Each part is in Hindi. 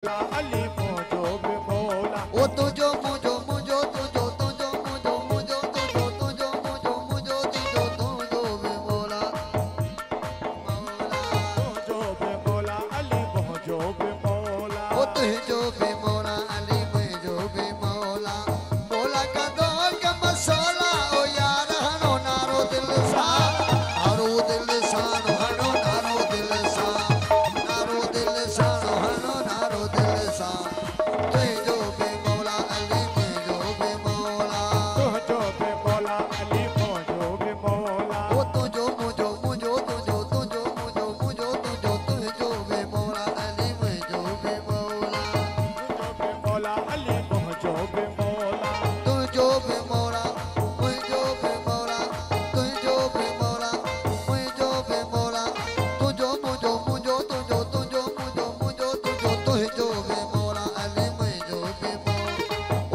अली मुझो बे मौला ओ तुझो मुझो मुझो तुझो तुझो मुझो मुझो तुझो तुझो मुझो मुझो तुझो तुझो बे मौला मुझो बे मौला अली मुझो बे मौला ओ तुझो बे मौला अली मुझो बे मौला मौला का दो के मसौला ओ यार हनो नारो दिल सा नारो दिल सा हनो नारो दिल सा नारो दिल सा हनो नारो दिल सा तुझो बे मौला अली मुझो बे मौला तुझो बे मौला अली मुझो बे मौला ओ तुझो मुझो मुझो तुझो तुझो मुझो मुझो तुझो तुझो बे मौला अली मुझो बे मौला मुझो बे मौला अली मुझो बे मौला तुझो बे मौला मुझो बे मौला तुझो बे मौला मुझो बे मौला तुझो मुझो मुझो तुझो तुझो मुझो मुझो तुझो तुझो बे मौला अली मुझो बे मौला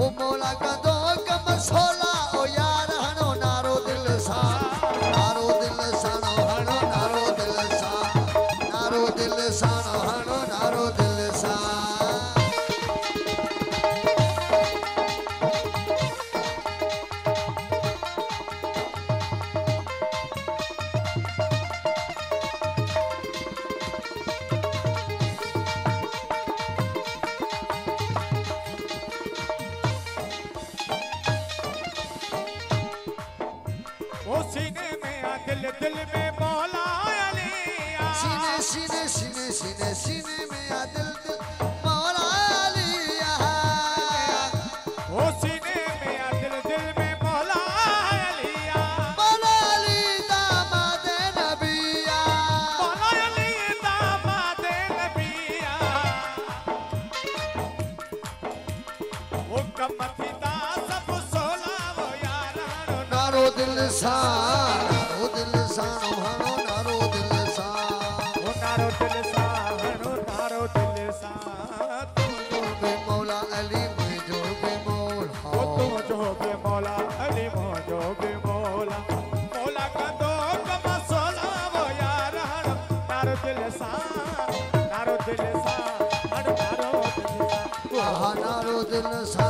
ओ मौला का दो का मसौला ओ यार हनो नारो दिल सा नारो दिल सा हनो नारो दिल सा नारो दिल सा हनो नारो दिल सा वो सीने में आ दिल दिल में मौला अली आ सीने सीने सीने सीने सीने में आ दिल दिल मौला अली वो सीने में आ दिल दिल में मौला अली आ मौला अली दामाद नबिया मौला अली दामाद नबिया वो कमतिदा सब सोला वो यार नारो दिल सा नारो दिल सा हनो नारो दिल सा वो नारो दिल सा हनो नारो दिल सा तुझो बे मौला अली मुझो बे मौला वो तुझो बे मौला अली मुझो बे मौला मौला का दो कमा सोला वो यार नारो दिल सा नारो दिल सा नारो दिल सा नारो दिल सा